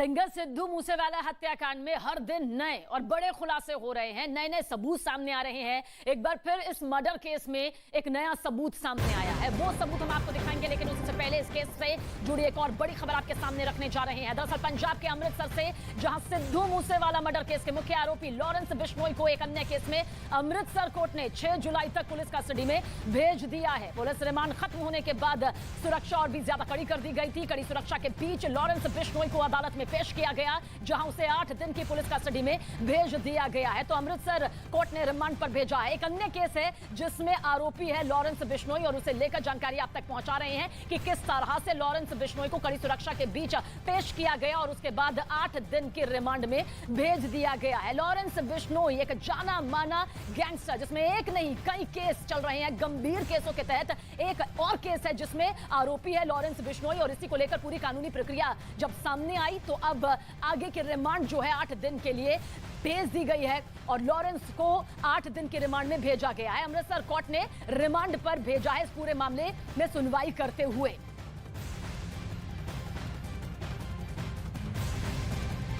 Singer Sidhu Moosewala हत्याकांड में हर दिन नए और बड़े खुलासे हो रहे हैं, नए नए सबूत सामने आ रहे हैं। एक बार फिर इस मर्डर केस में एक नया सबूत सामने आया है। वो सबूत हम आपको दिखाएंगे, लेकिन उससे पहले इस केस से जुड़ी एक और बड़ी खबर आपके सामने रखने जा रहे हैं। दरअसल पंजाब के अमृतसर से, जहां सिद्धू मूसेवाला मर्डर केस के मुख्य आरोपी लॉरेंस बिश्नोई को एक अन्य केस में अमृतसर कोर्ट ने 6 जुलाई तक पुलिस कस्टडी में भेज दिया है। पुलिस रिमांड खत्म होने के बाद सुरक्षा और भी ज्यादा कड़ी कर दी गई थी। कड़ी सुरक्षा के बीच लॉरेंस बिश्नोई को अदालत में पेश किया गया, जहां उसे 8 दिन की पुलिस कस्टडी में भेज दिया गया है। तो अमृतसर कोर्ट ने रिमांड पर भेजा है। एक अन्य केस है जिसमें आरोपी है लॉरेंस बिश्नोई, और उसे लेकर जानकारी आप तक पहुंचा रहे हैं कि किस तरह से लॉरेंस बिश्नोई को कड़ी सुरक्षा के बीच पेश किया गया और उसके बाद 8 दिन की रिमांड में भेज दिया गया है। लॉरेंस बिश्नोई एक जाना माना गैंगस्टर, जिसमें एक नहीं कई केस चल रहे हैं। गंभीर केसों के तहत एक और केस है जिसमें आरोपी है लॉरेंस बिश्नोई, और इसी को लेकर पूरी कानूनी प्रक्रिया जब सामने आई तो अब आगे की रिमांड जो है 8 दिन के लिए भेज दी गई है और लॉरेंस को 8 दिन के रिमांड में भेजा गया है। अमृतसर कोर्ट ने रिमांड पर भेजा है इस पूरे मामले में सुनवाई करते हुए।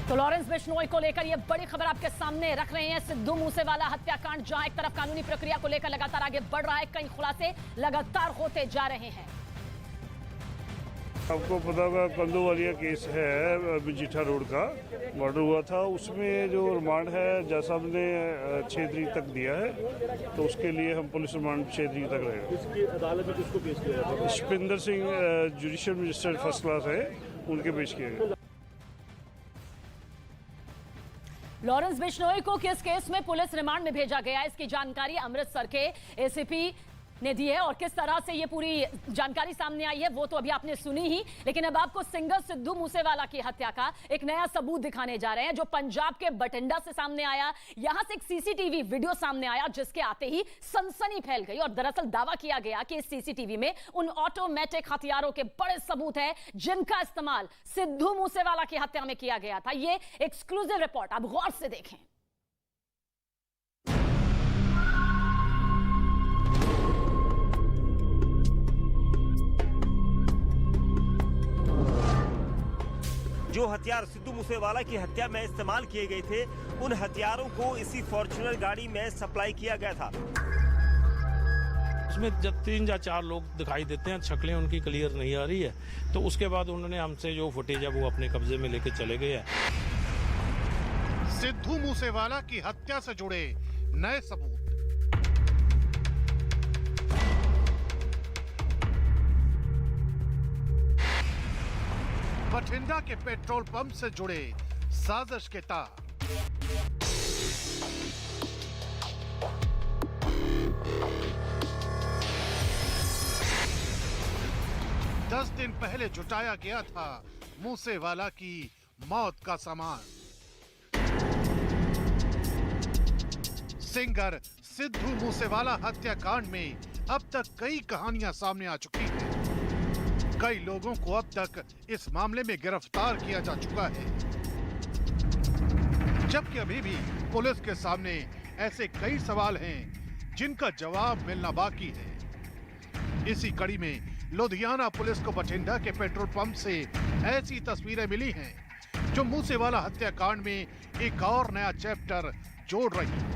तो लॉरेंस बिश्नोई को लेकर यह बड़ी खबर आपके सामने रख रहे हैं। सिद्धू मूसेवाला हत्याकांड जहां एक तरफ कानूनी प्रक्रिया को लेकर लगातार आगे बढ़ रहा है, कई खुलासे लगातार होते जा रहे हैं। आपको पता होगा कंदूवालिया केस है, मजीठा रोड का मर्डर हुआ था। उसमें जो रिमांड है जज साहब ने 6 तारीख तक दिया है, तो उसके लिए हम पुलिस रिमांड 6 तारीख तक रहेगा। इसकी अदालत में किसको पेश किया गया? Shapinder Singh judicial magistrate first class है, उनके पेश किए गए। लॉरेंस बिश्नोई को किस केस में पुलिस रिमांड में भेजा गया, इसकी जानकारी अमृतसर के एसीपी ने दी है और किस तरह से ये पूरी जानकारी सामने आई है वो तो अभी आपने सुनी ही। लेकिन अब आपको सिंगर सिद्धू मूसेवाला की हत्या का एक नया सबूत दिखाने जा रहे हैं, जो पंजाब के बठिंडा से सामने आया। यहां से एक सीसीटीवी वीडियो सामने आया जिसके आते ही सनसनी फैल गई, और दरअसल दावा किया गया कि इस सीसीटीवी में उन ऑटोमेटिक हथियारों के बड़े सबूत हैं जिनका इस्तेमाल सिद्धू मूसेवाला की हत्या में किया गया था। ये एक्सक्लूसिव रिपोर्ट आप गौर से देखें। जो हथियार सिद्धू मूसेवाला की हत्या में इस्तेमाल किए गए थे, उन हथियारों को इसी फॉर्च्यूनर गाड़ी में सप्लाई किया गया था। उसमें जब 3 या 4 लोग दिखाई देते हैं, शक्लें उनकी क्लियर नहीं आ रही है, तो उसके बाद उन्होंने हमसे जो फुटेज है वो अपने कब्जे में लेके चले गए हैं। सिद्धू मूसेवाला की हत्या से जुड़े नए सबूत। बठिंडा के पेट्रोल पंप से जुड़े साजिश के तार। दस दिन पहले जुटाया गया था मूसेवाला की मौत का सामान। सिंगर सिद्धू मूसेवाला हत्याकांड में अब तक कई कहानियां सामने आ चुकी हैं। कई लोगों को अब तक इस मामले में गिरफ्तार किया जा चुका है, जबकि अभी भी पुलिस के सामने ऐसे कई सवाल हैं जिनका जवाब मिलना बाकी है। इसी कड़ी में लुधियाना पुलिस को बठिंडा के पेट्रोल पंप से ऐसी तस्वीरें मिली हैं जो मूसेवाला हत्याकांड में एक और नया चैप्टर जोड़ रही है।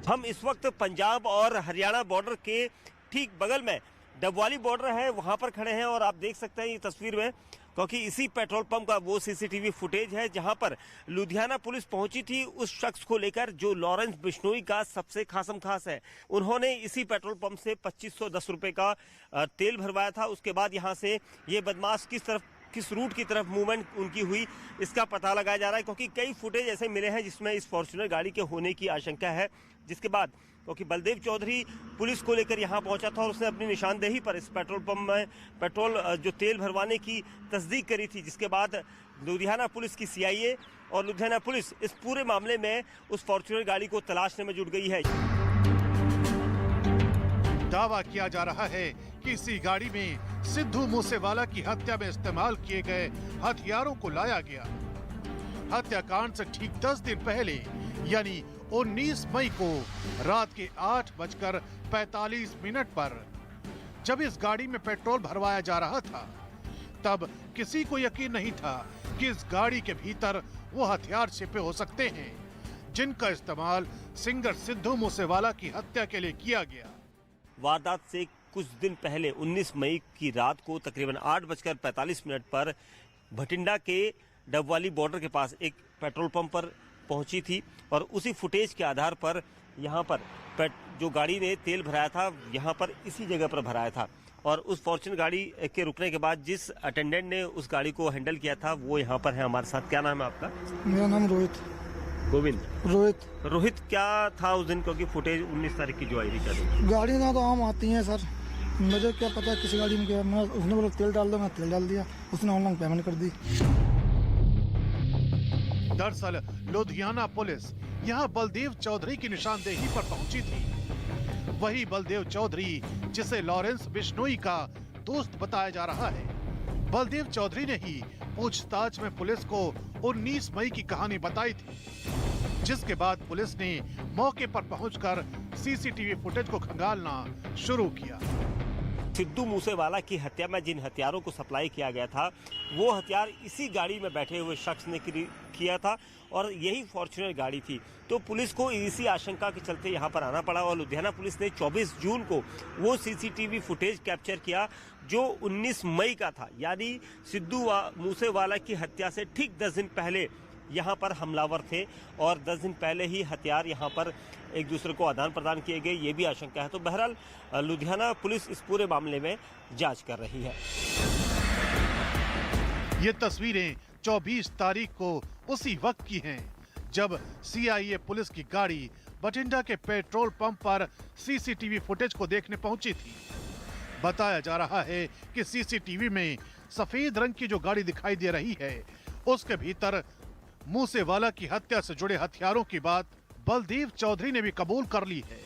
हम इस वक्त पंजाब और हरियाणा बॉर्डर के ठीक बगल में डबवाली बॉर्डर है, वहां पर खड़े हैं और आप देख सकते हैं ये तस्वीर में, क्योंकि इसी पेट्रोल पंप का वो सीसीटीवी फुटेज है जहां पर लुधियाना पुलिस पहुंची थी उस शख्स को लेकर जो लॉरेंस बिश्नोई का सबसे खासम खास है। उन्होंने इसी पेट्रोल पंप से 2510 रुपए का तेल भरवाया था। उसके बाद यहां से ये बदमाश किस रूट की तरफ मूवमेंट उनकी हुई, इसका पता लगाया जा रहा है, क्योंकि कई फुटेज ऐसे मिले हैं जिसमें इस फॉर्च्यूनर गाड़ी के होने की आशंका है। जिसके बाद क्योंकि बलदेव चौधरी पुलिस को लेकर यहां पहुंचा था और उसने अपनी निशानदेही पर इस पेट्रोल पंप में पेट्रोल जो तेल भरवाने की तस्दीक करी थी, जिसके बाद लुधियाना पुलिस की सीआईए और लुधियाना पुलिस इस पूरे मामले में उस फॉर्च्यूनर गाड़ी को तलाशने में जुट गई है। दावा किया जा रहा है कि इसी गाड़ी में सिद्धू मूसेवाला की हत्या में इस्तेमाल किए गए हथियारों को लाया गया। हत्याकांड से ठीक 10 दिन पहले यानी 19 मई को रात के 8:45 पर जब इस गाड़ी में पेट्रोल भरवाया जा रहा था, तब किसी को यकीन नहीं था कि इस गाड़ी के भीतर वो हथियार छिपे हो सकते हैं जिनका इस्तेमाल सिंगर सिद्धू मूसेवाला की हत्या के लिए किया गया। वारदात से कुछ दिन पहले 19 मई की रात को तकरीबन 8:45 पर भटिंडा के डबवाली बॉर्डर के पास एक पेट्रोल पंप पर पहुंची थी और उसी फुटेज के आधार पर यहाँ पर जो गाड़ी ने तेल भराया था यहाँ पर इसी जगह पर भराया था और उस फॉर्च्यूनर गाड़ी के रुकने के बाद जिस अटेंडेंट ने उस गाड़ी को हैंडल किया था वो यहाँ पर है हमारे साथ। क्या नाम है आपका? मेरा नाम रोहित। गोविंद। रोहित क्या था उस दिन, क्योंकि फुटेज 19 तारीख की जो आई थी? क्या गाड़ी ना तो आम आती है सर, मुझे क्या पता किसी गाड़ी में क्या, मैं उसने बोला तेल डाल दो, मैं तेल डाल दिया, उसने ऑनलाइन पेमेंट कर दी। दरअसल लुधियाना पुलिस यहाँ बलदेव चौधरी की निशानदेही पर पहुंची थी। वही बलदेव चौधरी जिसे लॉरेंस बिश्नोई का दोस्त बताया जा रहा है। बलदेव चौधरी ने ही पूछताछ में पुलिस को 19 मई की कहानी बताई थी, जिसके बाद पुलिस ने मौके पर पहुंचकर सीसीटीवी फुटेज को खंगालना शुरू किया। सिद्धू मूसेवाला की हत्या में जिन हथियारों को सप्लाई किया गया था वो हथियार इसी गाड़ी में बैठे हुए शख्स ने किया था और यही फॉर्च्यूनर गाड़ी थी। तो पुलिस को इसी आशंका के चलते यहाँ पर आना पड़ा और लुधियाना पुलिस ने 24 जून को वो सीसीटीवी फुटेज कैप्चर किया जो 19 मई का था, यानी सिद्धू मूसेवाला की हत्या से ठीक 10 दिन पहले यहाँ पर हमलावर थे और 10 दिन पहले ही हथियार यहाँ पर एक दूसरे को आदान प्रदान किए गए, ये भी आशंका है। तो बहरहाल लुधियाना पुलिस इस पूरे मामले में जांच कर रही है। ये तस्वीरें 24 तारीख को उसी वक्त की हैं जब सीआईए पुलिस की गाड़ी बठिंडा के पेट्रोल पंप पर सीसीटीवी फुटेज को देखने पहुंची थी। बताया जा रहा है कि सीसीटीवी में सफेद रंग की जो गाड़ी दिखाई दे रही है उसके भीतर मूसेवाला की हत्या से जुड़े हथियारों की बात बलदेव चौधरी ने भी कबूल कर ली है।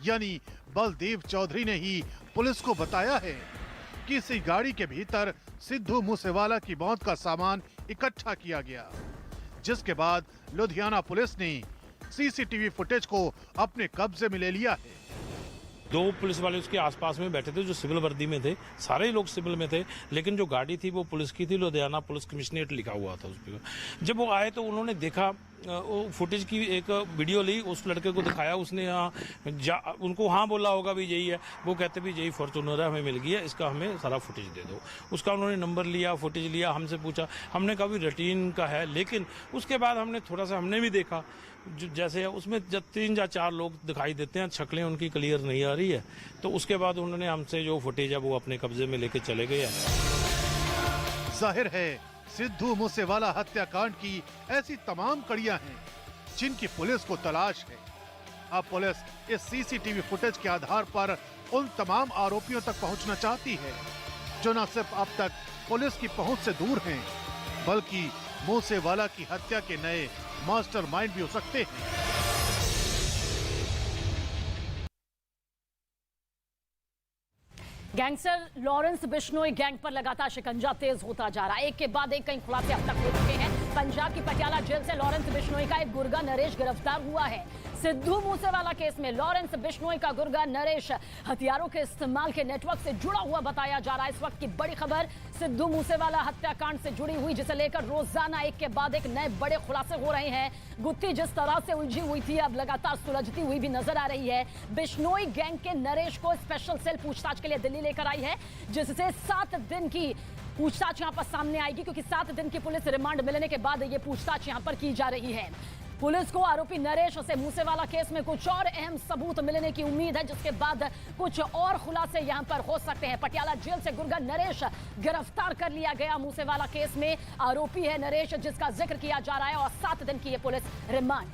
यानी बलदेव चौधरी ने ही पुलिस को बताया है कि इसी गाड़ी के भीतर सिद्धू मूसेवाला की मौत का सामान इकट्ठा किया गया, जिसके बाद लुधियाना पुलिस ने सीसीटीवी फुटेज को अपने कब्जे में ले लिया है। 2 पुलिस वाले उसके आसपास में बैठे थे जो सिविल वर्दी में थे, सारे लोग सिविल में थे, लेकिन जो गाड़ी थी वो पुलिस की थी, लुधियाना पुलिस कमिश्नरेट लिखा हुआ था उस पर। जब वो आए तो उन्होंने देखा, वो फुटेज की एक वीडियो ली, उस लड़के को दिखाया, उसने उनको हाँ बोला होगा भी यही है, वो कहते भी यही फॉर्च्यूनर है, हमें मिल गया, इसका हमें सारा फुटेज दे दो। उसका उन्होंने नंबर लिया, फुटेज लिया, हमसे पूछा, हमने कहा भी रूटीन का है, लेकिन उसके बाद हमने थोड़ा सा हमने भी देखा जैसे उसमें जब 3 या 4 लोग दिखाई देते हैं, शक्लें उनकी क्लियर नहीं आ रही है, तो उसके बाद उन्होंने हमसे जो फुटेज है वो अपने कब्जे में लेके चले गए। जाहिर है सिद्धू मूसेवाला हत्याकांड की ऐसी तमाम कड़ियां हैं जिनकी पुलिस को तलाश है। अब पुलिस इस सीसीटीवी फुटेज के आधार पर उन तमाम आरोपियों तक पहुंचना चाहती है जो न सिर्फ अब तक पुलिस की पहुंच से दूर हैं, बल्कि मूसेवाला की हत्या के नए मास्टरमाइंड भी हो सकते हैं। गैंगस्टर लॉरेंस बिश्नोई गैंग पर लगातार शिकंजा तेज होता जा रहा है। एक के बाद एक कई खुलासे अब तक हो चुके हैं। पंजाब की पटियाला जेल से लॉरेंस बिश्नोई का एक गुर्गा नरेश गिरफ्तार हुआ है। सिद्धू मूसेवाला केस में लॉरेंस बिश्नोई का गुर्गा नरेश हथियारों के इस्तेमाल के नेटवर्क से जुड़ा हुआ बताया जा रहा है। इस वक्त की बड़ी खबर सिद्धू मूसेवाला हत्याकांड से जुड़ी हुई, जिसे लेकर रोजाना एक के बाद एक नए बड़े खुलासे हो रहे हैं। गुत्थी जिस तरह से उलझी हुई थी अब लगातार सुलझती हुई भी नजर आ रही है। बिश्नोई गैंग के नरेश को स्पेशल सेल पूछताछ के लिए दिल्ली लेकर आई है, जिससे 7 दिन की पूछताछ यहां पर सामने आएगी, क्योंकि 7 दिन की पुलिस रिमांड मिलने के बाद ये पूछताछ यहां पर की जा रही है। पुलिस को आरोपी नरेश से मूसेवाला केस में कुछ और अहम सबूत मिलने की उम्मीद है, जिसके बाद कुछ और खुलासे यहां पर हो सकते हैं। पटियाला जेल से गुर्गा नरेश गिरफ्तार कर लिया गया। मूसेवाला केस में आरोपी है नरेश, जिसका जिक्र किया जा रहा है, और 7 दिन की ये पुलिस रिमांड